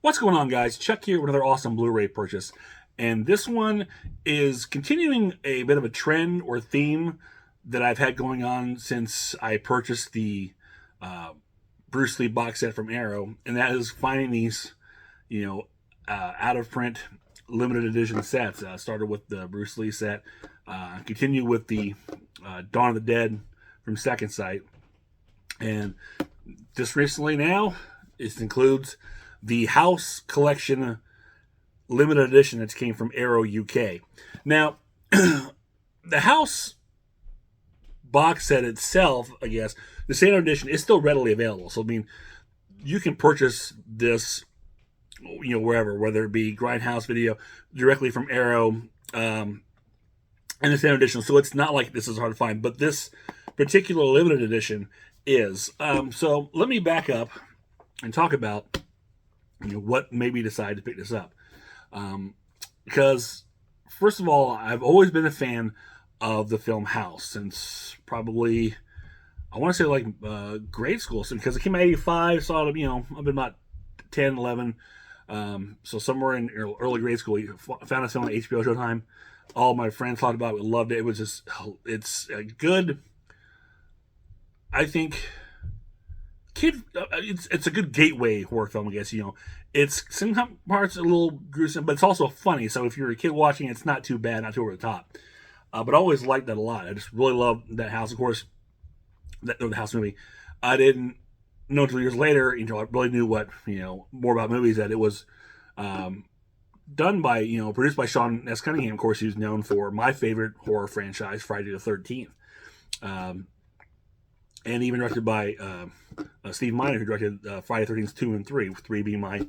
What's going on, guys? Chuck here with another awesome Blu-ray purchase. And this one is continuing a bit of a trend or theme that I've had going on since I purchased the uh, Bruce Lee box set from Arrow. And that is finding these, out of print limited edition sets. Started with the Bruce Lee set, continue with the Dawn of the Dead from Second Sight. And just recently now, it includes the House Collection limited edition that came from Arrow UK. Now, the House box set itself, I guess, the standard edition is still readily available. So, I mean, you can purchase this, wherever, whether it be Grindhouse Video, directly from Arrow, and the standard edition. So it's not like this is hard to find, but this particular limited edition is. So let me back up and talk about what made me decide to pick this up. Because, first of all, I've always been a fan of the film House since probably, I want to say like grade school. So, because it came out in 85, so I've been about 10, 11. So somewhere in early grade school, you found this film on HBO Showtime. All my friends talked about it, loved it. It was just, it's a good, I think, it's a good gateway horror film, I guess. It's some parts a little gruesome, but it's also funny. So if you're a kid watching, it's not too bad, not too over the top. But I always liked that a lot. I just really love that House. Of course, the House movie. I didn't know until years later. I really knew what more about movies, that it was done by produced by Sean S. Cunningham. Of course, he's known for my favorite horror franchise, Friday the 13th. And even directed by Steve Miner, who directed Friday the 13th 2 and 3, 3 being my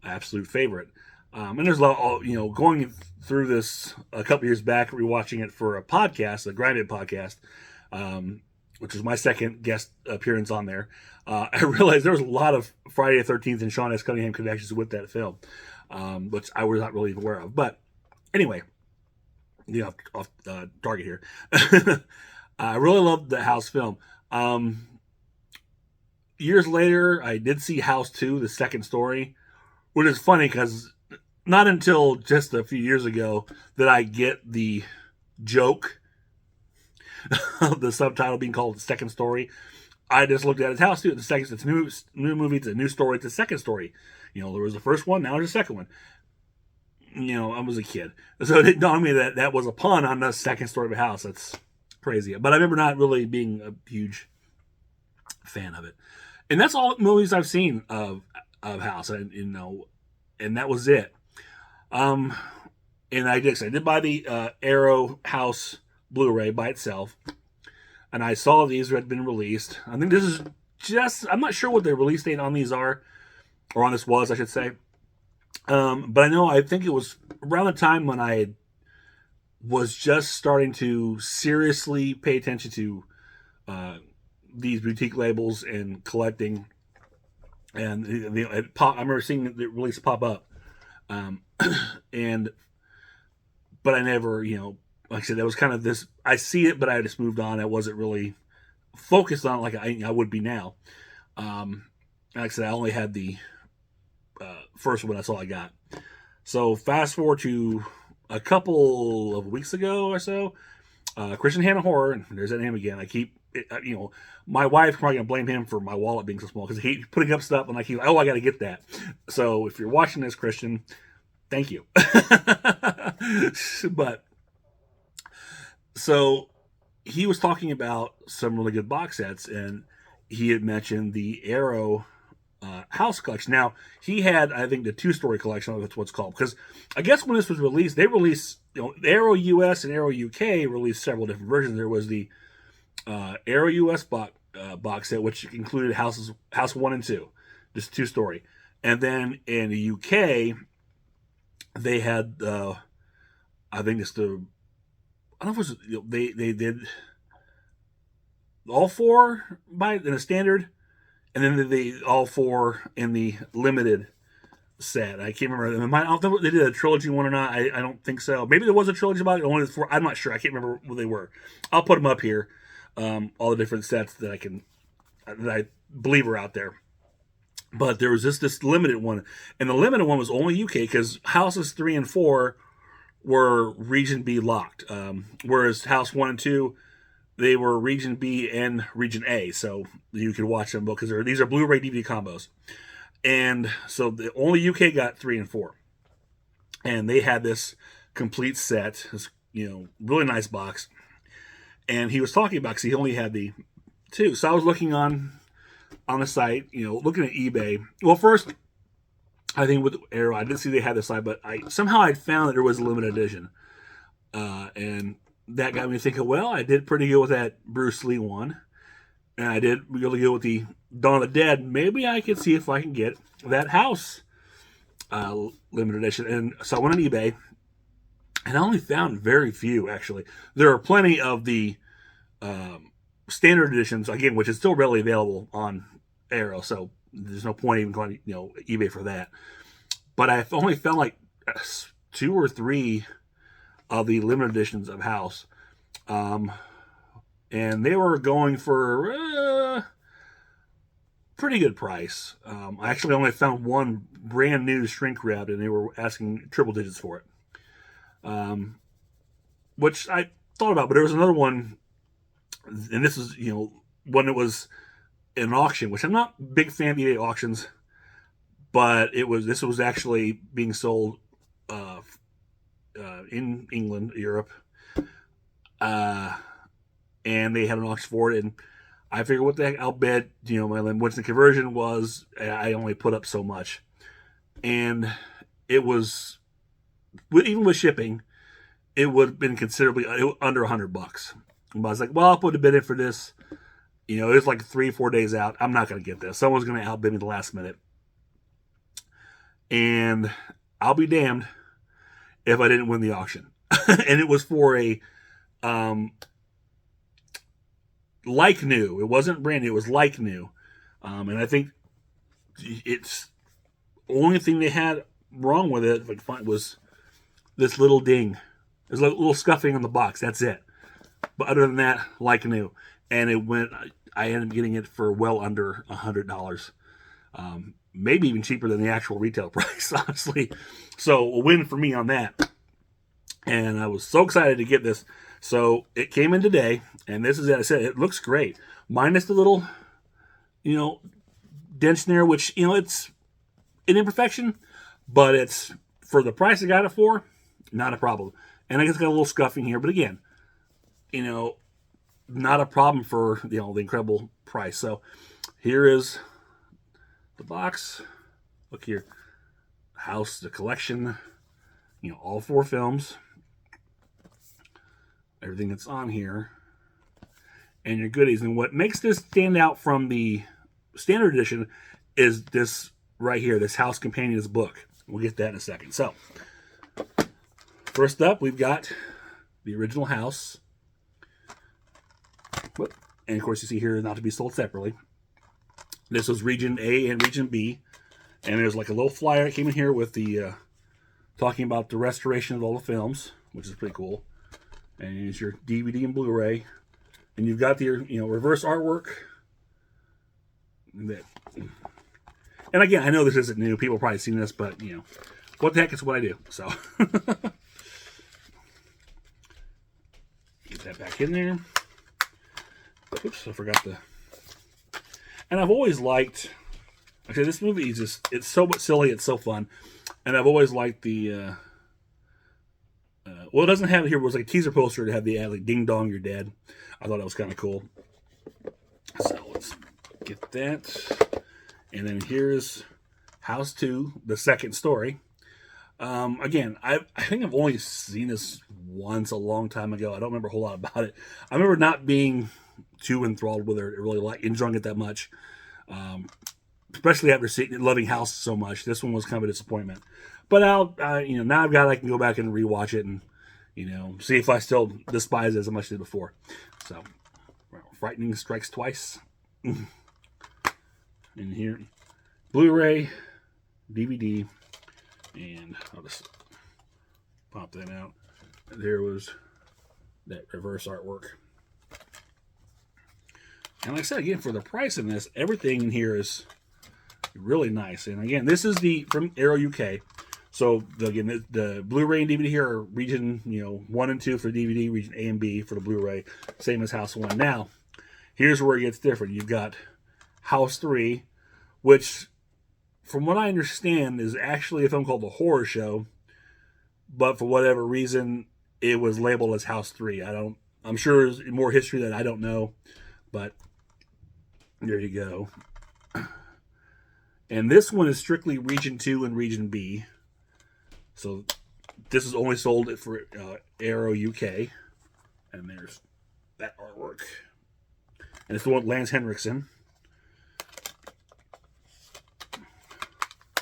absolute favorite. And there's a lot, going through this a couple years back, rewatching it for a podcast, the Grinded podcast, which was my second guest appearance on there. I realized there was a lot of Friday the 13th and Sean S. Cunningham connections with that film, which I was not really aware of. But anyway, off target here. I really loved the House film. Years later, I did see House 2, the second story, which is funny because not until just a few years ago did I get the joke of the subtitle being called the second story. I just looked at it as House 2, it's a new movie, it's a new story, it's a second story. There was the first one, now there's a second one. I was a kid. So it didn't dawn on me that that was a pun on the second story of a House. That's crazy. But I remember not really being a huge fan of it. And that's all movies I've seen of House, and that was it. And I did buy the Arrow House Blu-ray by itself, and I saw these had been released. I think this is I'm not sure what the release date on these are, or on this was, I should say. But I think it was around the time when I was just starting to seriously pay attention to these boutique labels and collecting. And I remember seeing the release pop up, but I never, like I said, that was kind of this. I see it, but I just moved on. I wasn't really focused on it like I would be now. Like I said, I only had the first one. That's all I got. So fast forward to a couple of weeks ago or so, Christian Hannah Horror, and there's that name again. I keep, my wife's probably gonna blame him for my wallet being so small because he keeps putting up stuff and I got to get that. So if you're watching this, Christian, thank you. But so he was talking about some really good box sets, and he had mentioned the Arrow House collection. Now, he had, I think, the two-story collection, that's what's called, because I guess when this was released, they released, Arrow US and Arrow UK released several different versions. There was the Arrow US box set, which included House 1 and 2, just two-story. And then in the UK, they had, I think it's the, I don't know if it was, they did all four in a standard, and then they all four in the limited set. I can't remember. I don't think they did a trilogy one or not. I don't think so. Maybe there was a trilogy about it. Only the four. I'm not sure. I can't remember what they were. I'll put them up here. All the different sets that I believe are out there. But there was this limited one, and the limited one was only UK because houses 3 and 4 were Region B locked, whereas House 1 and 2 they were Region B and Region A, so you could watch them both because these are Blu-ray DVD combos. And so the only UK got 3 and 4, and they had this complete set, this really nice box. And he was talking about because he only had the 2, so I was looking on the site, looking at eBay. Well, first, I think with Arrow, I didn't see they had the site, but somehow I'd found that there was a limited edition, and that got me thinking. Well, I did pretty good with that Bruce Lee one, and I did really good with the Dawn of the Dead. Maybe I could see if I can get that House limited edition. And so I went on eBay, and I only found very few. Actually, there are plenty of the standard editions again, which is still readily available on Arrow, so there's no point even going eBay for that. But I've only found like 2 or 3 of the limited editions of House, and they were going for pretty good price. I actually only found one brand new shrink wrapped, and they were asking triple digits for it, which I thought about. But there was another one, and this is one that was an auction, which I'm not a big fan of eBay auctions, but this was actually being sold in England, Europe, and they had an auction for it, and I figured, what the heck, I'll bet, once the conversion was, I only put up so much, and it was, even with shipping, it would have been considerably under $100. But I was like, well, I'll put a bid in for this. It was like 3-4 days out. I'm not going to get this. Someone's going to outbid me the last minute. And I'll be damned if I didn't win the auction. And it was for a like new. It wasn't brand new. It was like new. And I think it's only thing they had wrong with it, if I could find, was this little ding. There's a little scuffing on the box. That's it. But other than that, like new. And I ended up getting it for well under $100. Maybe even cheaper than the actual retail price, honestly. So a win for me on that. And I was so excited to get this. So it came in today, and this is it. I said, it looks great. Minus the little, dents there, which, it's an imperfection, but it's, for the price I got it for, not a problem. And I guess it's got a little scuffing here, but again, not a problem for the incredible price. So here is the box. Look here, House, the collection, all 4 films, everything that's on here, and your goodies. And what makes this stand out from the standard edition is this right here, this House Companions book. We'll get that in a second. So first up, we've got the original House. And of course, you see here, not to be sold separately. This was Region A and Region B. And there's like a little flyer that came in here with the talking about the restoration of all the films, which is pretty cool. And here's your DVD and Blu-ray. And you've got the reverse artwork. And again, I know this isn't new. People have probably seen this, but what the heck, is what I do. So get that back in there. Oops, I forgot the. And I've always liked. Okay, this movie is just—it's so silly, it's so fun, and I've always liked the. Well, it doesn't have it here. It was like a teaser poster to have the ad like "Ding Dong, You're Dead." I thought that was kind of cool. So let's get that, and then here's House 2, the second story. Again, I think I've only seen this once a long time ago. I don't remember a whole lot about it. I remember not being too enthralled with it, really enjoying it that much. Especially after loving House so much, this one was kind of a disappointment. But now I can go back and rewatch it and see if I still despise it as much as I did before. So, frightening strikes twice. In here, Blu-ray, DVD, and I'll just pop that out. There was that reverse artwork. And like I said, again, for the price of this, everything in here is Really nice. And again, this is from Arrow UK. So again, the Blu-ray and DVD here are region 1 and 2 for DVD, region A and B for the Blu-ray, same as House 1. Now, here's where it gets different. You've got House 3, which, from what I understand, is actually a film called The Horror Show, but for whatever reason, it was labeled as House 3. I'm sure there's more history that I don't know, but there you go. And this one is strictly region 2 and region B. So this is only sold for Arrow UK. And there's that artwork. And it's the one with Lance Henriksen.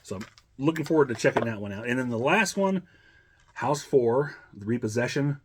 So I'm looking forward to checking that one out. And then the last one, House 4, the Repossession.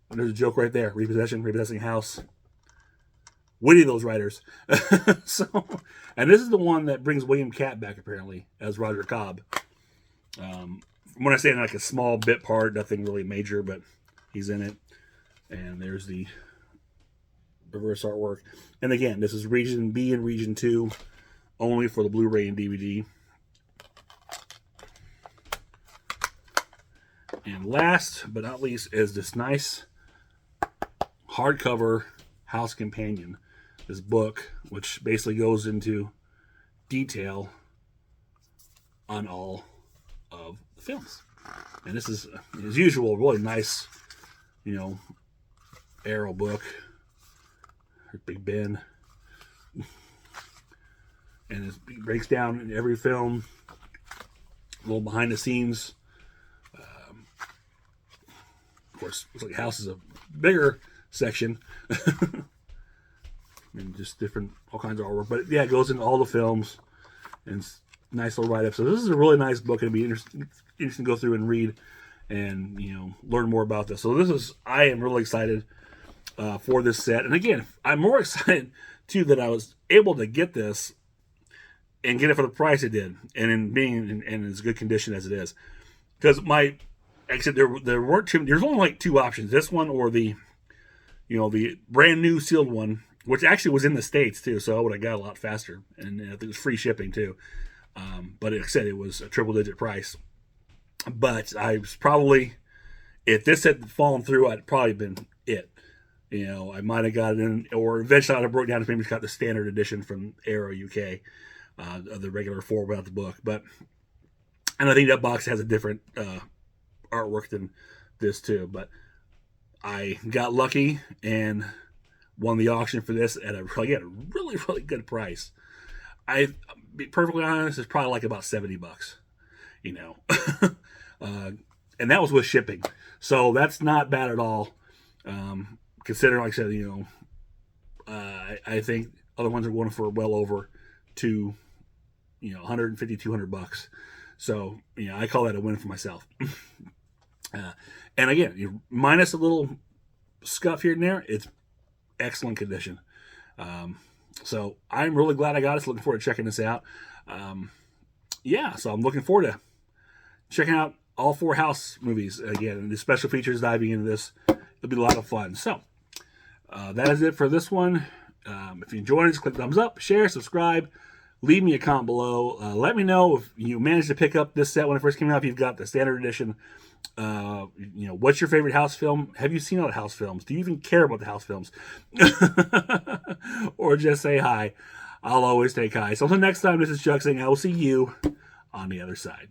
And there's a joke right there. Repossessing house. Witty, those writers. And this is the one that brings William Catt back, apparently, as Roger Cobb. When I say like a small bit part, nothing really major, but he's in it. And there's the reverse artwork. And again, this is region B and region 2, only for the Blu-ray and DVD. And last but not least is this nice hardcover House Companion. This book, which basically goes into detail on all of the films. And this is, as usual, really nice, Arrow book. Big Ben. And it breaks down in every film, a little behind the scenes. Of course, looks like House is a bigger section. And just different, all kinds of artwork. But yeah, it goes into all the films. And it's nice little write-up. So this is a really nice book. It'll be interesting to go through and read and, learn more about this. So I am really excited for this set. And again, I'm more excited, too, that I was able to get this and get it for the price it did. And in being in as good condition as it is. Because like I said, there weren't too, there's only like two options. This one or the brand new sealed one, which actually was in the States too, so I would have got a lot faster, and I think it was free shipping too. But like I said, it was a triple-digit price. But I was probably, if this had fallen through, I'd probably been it. I might have got it in, or eventually I'd have broke down and maybe just got the standard edition from Arrow UK, of the regular 4 without the book. And I think that box has a different artwork than this too. But I got lucky and won the auction for this at a really, really good price. I'll be perfectly honest, it's probably like about $70, and that was with shipping. So that's not bad at all. Considering, like I said, I think other ones are going for well over $150, $200. So, I call that a win for myself. And again, minus a little scuff here and there, it's excellent condition. So I'm really glad I got it. Looking forward to checking this out. So I'm looking forward to checking out all 4 House movies again. And the special features, diving into this, it'll be a lot of fun. So that is it for this one. If you enjoyed it, just click thumbs up, share, subscribe. Leave me a comment below. Let me know if you managed to pick up this set when it first came out. If you've got the standard edition, what's your favorite House film? Have you seen all the House films? Do you even care about the House films? Or just say hi. I'll always take hi. So until next time, this is Chuck saying I will see you on the other side.